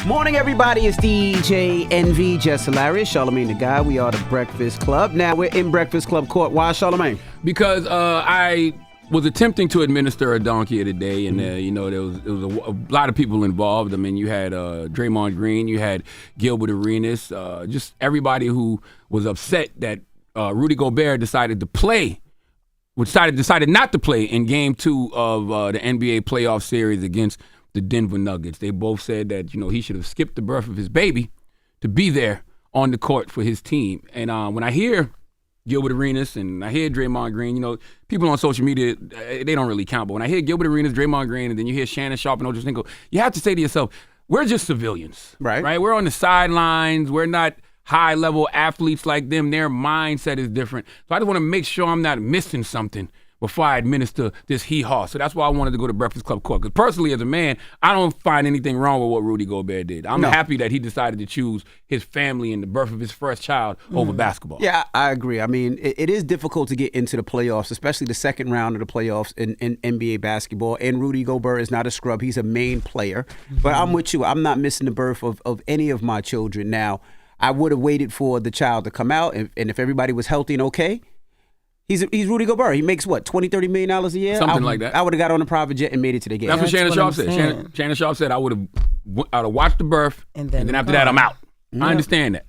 Morning, everybody. It's DJ NV, Jess Hilarious, Charlamagne the Guy. We are the Breakfast Club. Now we're in Breakfast Club court. Why, Charlamagne? Because I was attempting to administer a donkey today, and there was a lot of people involved. I mean, you had Draymond Green, you had Gilbert Arenas, just everybody who was upset that Rudy Gobert decided not to play in Game 2 of the NBA playoff series against the Denver Nuggets. They both said that he should have skipped the birth of his baby to be there on the court for his team. And when I hear Gilbert Arenas and I hear Draymond Green, people on social media, they don't really count. But when I hear Gilbert Arenas, Draymond Green, and then you hear Shannon Sharpe and Ochocinco, you have to say to yourself, we're just civilians. Right? We're on the sidelines. We're not high-level athletes like them. Their mindset is different. So I just want to make sure I'm not missing something before I administer this hee-haw. So that's why I wanted to go to Breakfast Club court. Because personally, as a man, I don't find anything wrong with what Rudy Gobert did. I'm happy that he decided to choose his family and the birth of his first child over basketball. Yeah, I agree. I mean, it is difficult to get into the playoffs, especially the second round of the playoffs in NBA basketball. And Rudy Gobert is not a scrub. He's a main player. But I'm with you. I'm not missing the birth of any of my children. Now, I would have waited for the child to come out, and if everybody was healthy and okay, he's Rudy Gobert. He makes what, $20-30 million a year? Something like that. I would have got on a private jet and made it to the game. That's what Shannon Sharpe said. Shannon Sharpe said I would have watched the birth, and then after that I'm out. I understand that.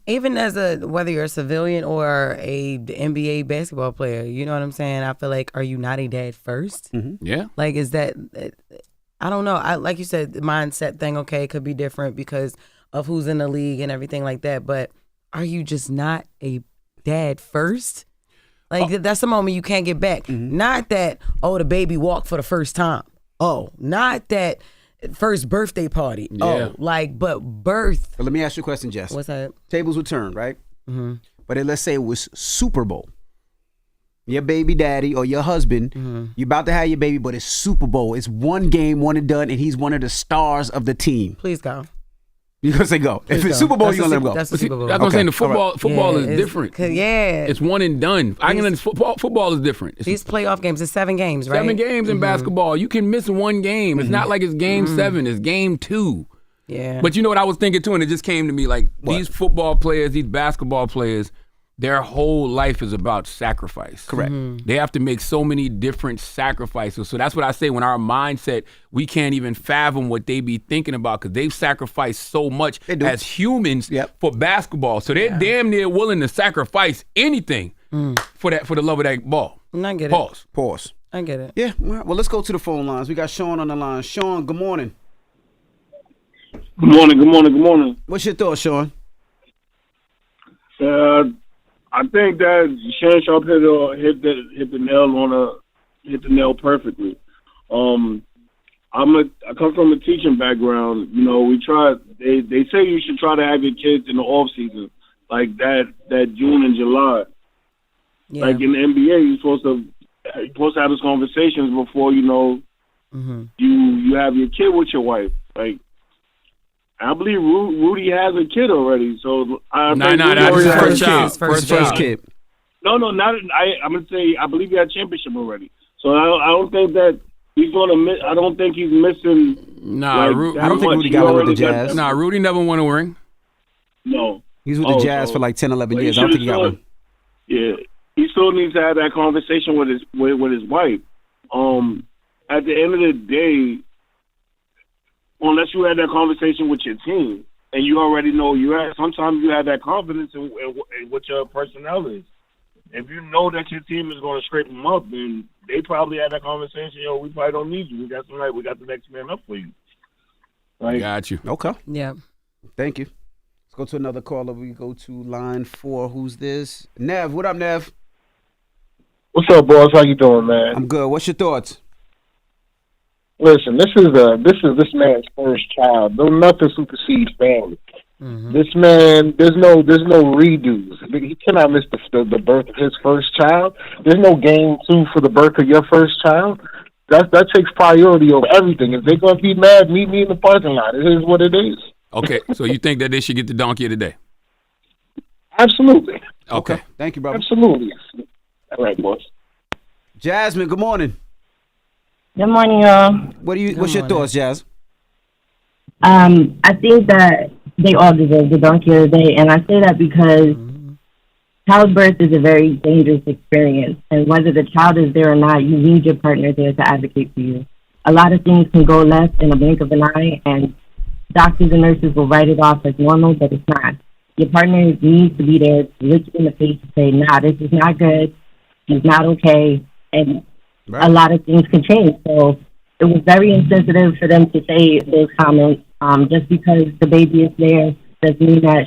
Even as whether you're a civilian or a NBA basketball player, you know what I'm saying? I feel like, are you not a dad first? Yeah. Like, is that, I don't know. Like you said, the mindset thing, okay, could be different because of who's in the league and everything like that. But are you just not a dad first? Like, that's the moment you can't get back. Not that, the baby walked for the first time. Not that first birthday party. Yeah. But birth. But let me ask you a question, Jess. What's that? Tables would turn, right? But let's say it was Super Bowl. Your baby daddy or your husband, you're about to have your baby, but it's Super Bowl. It's one game, one and done, and he's one of the stars of the team. Please go. You're going to say go. If it's Super Bowl, you're going to let him go. That's the Super Bowl. That's what I'm saying. The football is different. Yeah. It's one and done. I can understand football is different. These playoff games, it's 7 games, right? 7 games in basketball. You can miss one game. It's not like it's game 7. It's game 2. Yeah. But you know what I was thinking too, and it just came to me, like, these football players, these basketball players, their whole life is about sacrifice. Correct. They have to make so many different sacrifices. So that's what I say, when our mindset, we can't even fathom what they be thinking about, because they've sacrificed so much as humans for basketball. So they're damn near willing to sacrifice anything for the love of that ball. I get it. Pause. I get it. Yeah. Well, let's go to the phone lines. We got Sean on the line. Sean, good morning. Good morning. What's your thoughts, Sean? I think that Shannon Sharpe hit the nail perfectly. I come from a teaching background. We try. They say you should try to have your kids in the off season, like that June and July. Yeah. Like in the NBA, you're supposed to have those conversations before you have your kid with your wife. Like, I believe Rudy has a kid already, so that's his first kid. No, not. I'm gonna say I believe he had a championship already. So I don't think that he's gonna miss. I don't think he's missing. I don't think Rudy got one with the Jazz. Rudy never won a ring. No, he's with the Jazz for like 10, 11 years. I don't think he got one. Yeah, he still needs to have that conversation with his wife. At the end of the day, unless you had that conversation with your team and you already know sometimes you have that confidence in what your personnel is. If you know that your team is going to scrape them up, then they probably had that conversation. We probably don't need you. We got the next man up for you. Right? Got you. Okay. Yeah. Thank you. Let's go to another caller. We go to line 4. Who's this? Nev. What up, Nev? What's up, boss? How you doing, man? I'm good. What's your thoughts? Listen, this is this man's first child. Nothing supersedes family. This man, there's no redos. He cannot miss the birth of his first child. There's no game 2 for the birth of your first child. That takes priority over everything. If they're gonna be mad, meet me in the parking lot. It is what it is. Okay, so you think that they should get the donkey of the day? Absolutely. Okay. Thank you, brother. Absolutely. All right, boss. Jasmine, good morning. Good morning, y'all. What's your thoughts, Jazz? I think that they all deserve the donkey of the day, and I say that because childbirth is a very dangerous experience, and whether the child is there or not, you need your partner there to advocate for you. A lot of things can go left in a blink of an eye, and doctors and nurses will write it off as normal, but it's not. Your partner needs to be there to look you in the face and say, nah, this is not good, he's not okay, and a lot of things can change. So it was very insensitive for them to say those comments. Just because the baby is there doesn't mean that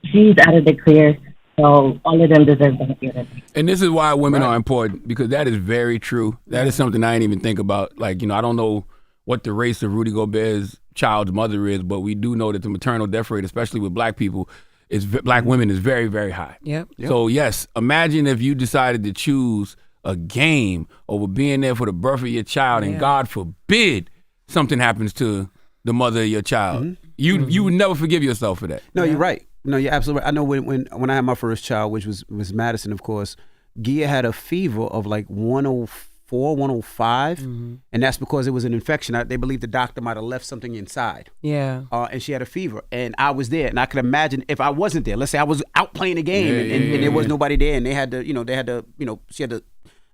she's out of the clear. So all of them deserve that. And this is why women are important, because that is very true. That is something I didn't even think about. Like, I don't know what the race of Rudy Gobert's child's mother is, but we do know that the maternal death rate, especially with black people, black women, is very, very high. Yep. So, yes, imagine if you decided to choose a game over being there for the birth of your child, and God forbid something happens to the mother of your child. You would never forgive yourself for that. No, you're right. No, you're absolutely right. I know when I had my first child, which was Madison, of course, Gia had a fever of like 104, 105, and that's because it was an infection. They believe the doctor might have left something inside. Yeah. And she had a fever, and I was there, and I could imagine if I wasn't there. Let's say I was out playing a game, and there was nobody there, and they had to, she had to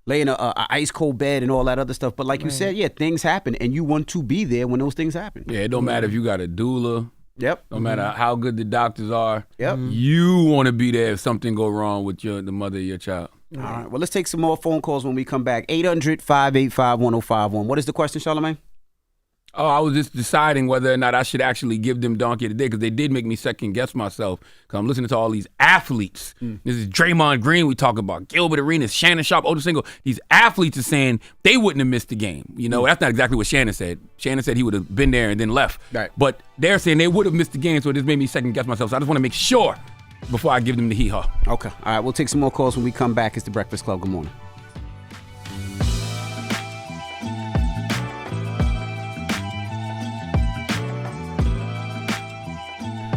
lay in a ice cold bed and all that other stuff. But like you said, things happen, and you want to be there when those things happen. Yeah, it don't matter if you got a doula. Yep. No matter how good the doctors are. Yep. You want to be there if something go wrong with the mother of your child. All right. Well, let's take some more phone calls when we come back. 800-585-1051. What is the question, Charlamagne? Oh, I was just deciding whether or not I should actually give them donkey of the day, because they did make me second guess myself, because I'm listening to all these athletes. This is Draymond Green we talk about, Gilbert Arenas, Shannon Sharp, Otis Single. These athletes are saying they wouldn't have missed the game. That's not exactly what Shannon said. Shannon said he would have been there and then left. Right. But they're saying they would have missed the game, so it just made me second guess myself. So I just want to make sure before I give them the hee-haw. Okay. All right. We'll take some more calls when we come back. It's The Breakfast Club. Good morning.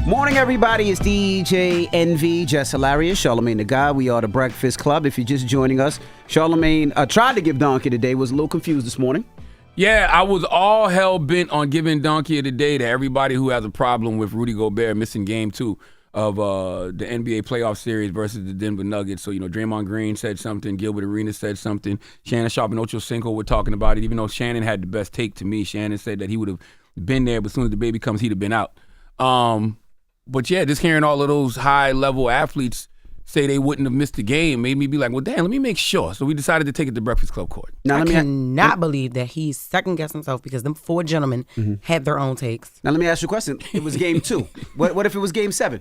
Morning, everybody. It's DJ NV, Jess Hilarious, Charlamagne the Guy. We are The Breakfast Club. If you're just joining us, Charlamagne tried to give donkey today, was a little confused this morning. Yeah, I was all hell bent on giving donkey of the day to everybody who has a problem with Rudy Gobert missing game 2 of the NBA playoff series versus the Denver Nuggets. So, Draymond Green said something, Gilbert Arenas said something, Shannon Sharp and Ocho Cinco were talking about it, even though Shannon had the best take to me. Shannon said that he would have been there, but as soon as the baby comes, he'd have been out. But yeah, just hearing all of those high-level athletes say they wouldn't have missed the game made me be like, well, damn, let me make sure. So we decided to take it to Breakfast Club court. Now, I cannot believe that he second-guessed himself, because them 4 gentlemen had their own takes. Now, let me ask you a question. It was game 2. What if it was game 7?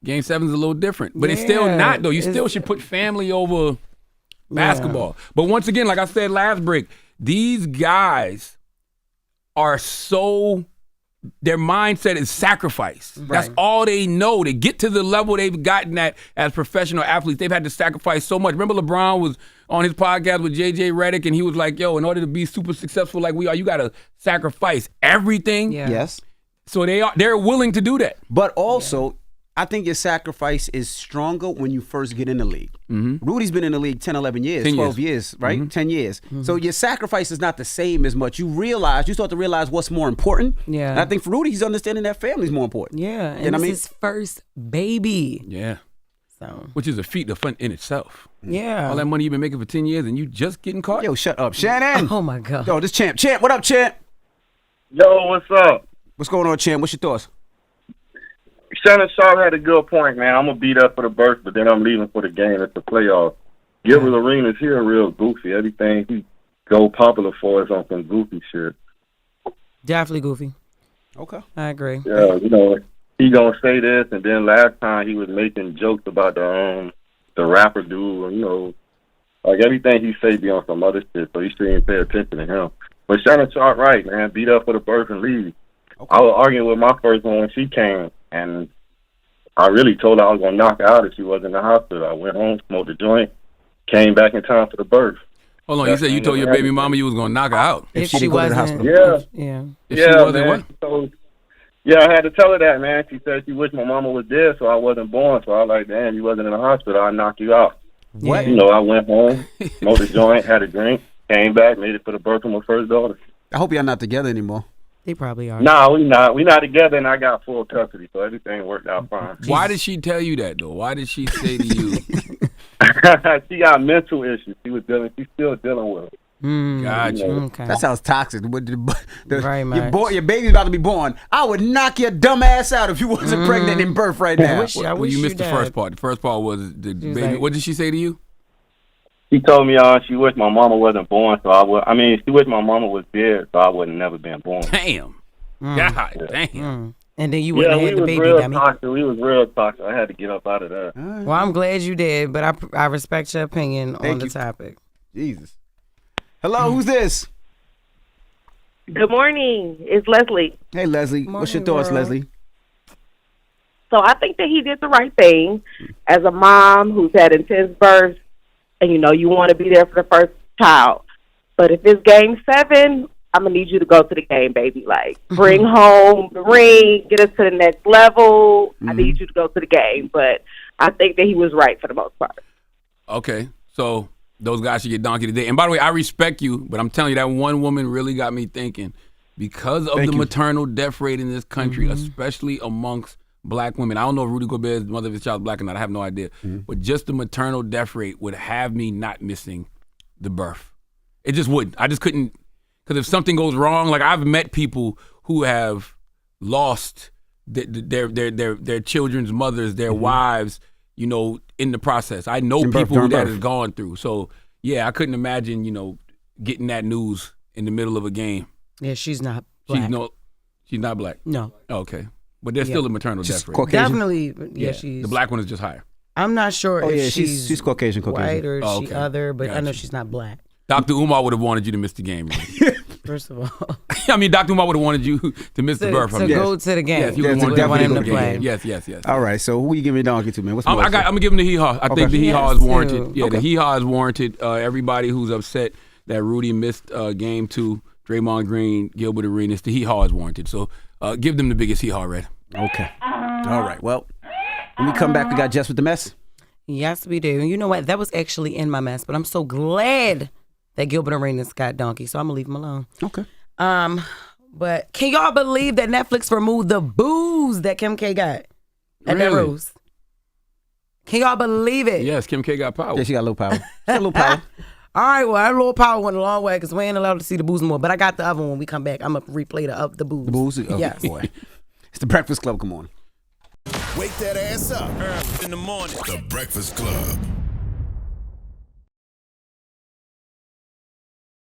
Game 7 is a little different. But it's still not, though. You still should put family over basketball. But once again, like I said last break, these guys are so... Their mindset is sacrifice. Right. That's all they know. To get to the level they've gotten at as professional athletes, they've had to sacrifice so much. Remember LeBron was on his podcast with JJ Redick, and he was like, yo, in order to be super successful like we are, you got to sacrifice everything. Yeah. Yes. So they're willing to do that. But also, I think your sacrifice is stronger when you first get in the league. Rudy's been in the league 10, 11 years, 12 years, right? 10 years. So your sacrifice is not the same as much. You start to realize what's more important. Yeah. And I think for Rudy, he's understanding that family's more important. Yeah. And it's his first baby. Yeah. So. Which is a feat in itself. Yeah. All that money you've been making for 10 years and you just getting caught. Yo, shut up. Shannon. Oh, my God. Yo, this Champ. Champ, what up, Champ? Yo, what's up? What's going on, Champ? What's your thoughts? Shannon Sharp had a good point, man. I'm going to beat up for the birth, but then I'm leaving for the game at the playoffs. Gilbert Arenas here real goofy. Everything he go popular for is on some goofy shit. Definitely goofy. Okay. I agree. Yeah, he going to say this, and then last time he was making jokes about the rapper dude, like everything he say be on some other shit, so you shouldn't even pay attention to him. But Shannon Sharp right, man. Beat up for the birth and leave. Okay. I was arguing with my first one when she came, and I really told her I was going to knock her out if she was in the hospital. I went home, smoked a joint, came back in time for the birth. Hold on, you said you told your baby mama you was going to knock her out? If she didn't go to the hospital. Yeah. If she wasn't what? So, I had to tell her that, man. She said she wished my mama was dead, so I wasn't born. So I was like, damn, you wasn't in the hospital, I'd knock you out. What? I went home, smoked a joint, had a drink, came back, made it for the birth of my first daughter. I hope y'all not together anymore. They probably are. No, we not. We not together, and I got full custody, so everything worked out fine. Why did she tell you that though? Why did she say to you? She got mental issues. She's still dealing with them. Gotcha. Okay. That sounds toxic. Very much. Your baby's about to be born. I would knock your dumb ass out if you wasn't pregnant in birth right now. I wish you missed the dad. first part. The first part was the baby. like- What did she say to you? She told me she wished my mama wasn't born, so I would. I mean, she wished my mama was dead, so I would have never been born. Damn. God damn. And then you wouldn't Yeah, have we had the was baby, real dummy. toxic. We was real toxic. I had to get up out of there. Well, I'm glad you did, but I respect your opinion on the topic. Jesus. Hello, who's this? Good morning. It's Leslie. Hey, Leslie. What's your thoughts, girl. Leslie? So I think that he did the right thing. As a mom who's had intense births, and you want to be there for the first child. But if it's game 7, I'm going to need you to go to the game, baby. Like, bring home the ring, get us to the next level. I need you to go to the game. But I think that he was right for the most part. Okay, so those guys should get donkey today. And by the way, I respect you, but I'm telling you that one woman really got me thinking because of the maternal death rate in this country, especially amongst black women. I don't know if Rudy Gobert is the mother of his child is black or not. I have no idea. But just the maternal death rate would have me not missing the birth. It just wouldn't. I just couldn't. Because if something goes wrong, like I've met people who have lost their children's mothers, their wives, in the process. I know people who that has gone through. So, yeah, I couldn't imagine, getting that news in the middle of a game. Yeah, she's not black. She's not black. No. Okay. But there's still a maternal death rate. Caucasian? Definitely, yeah, she's... The black one is just higher. I'm not sure if she's Caucasian. white or Oh, she okay. other, but I know Gotcha. she's not black. Dr. Umar would have wanted you to miss the game. First of all. I mean, Dr. Umar would have wanted you to miss the birth. To go to the game. Yes, you Yes, would to want him to definitely play. go to the Yes. All right, so who you giving a donkey to, man? What's I'm gonna give him the hee-haw. I think the hee-haw Yes, is warranted. too. Yeah, the hee-haw is warranted. Everybody who's upset that Rudy missed game 2, Draymond Green, Gilbert Arenas, the hee-haw is warranted. So give them the biggest hee-haw, Red. Okay. All right. Well, when we come back, we got Jess with the mess. Yes, we do. And you know what? That was actually in my mess, but I'm so glad that Gilbert Arenas got donkey, so I'm gonna leave him alone. Okay. But can y'all believe that Netflix removed the booze that Kim K got at that Really? roast? Can y'all believe it? Yes, Kim K got power. Yeah, she got a little power. She got a little power. All right, well, our little power went a long way because we ain't allowed to see the booze more. But I got the other one when we come back. I'm going to replay the booze. The booze? Oh, Yes. boy. It's the Breakfast Club. Come on. Wake that ass up. In the morning. The Breakfast Club.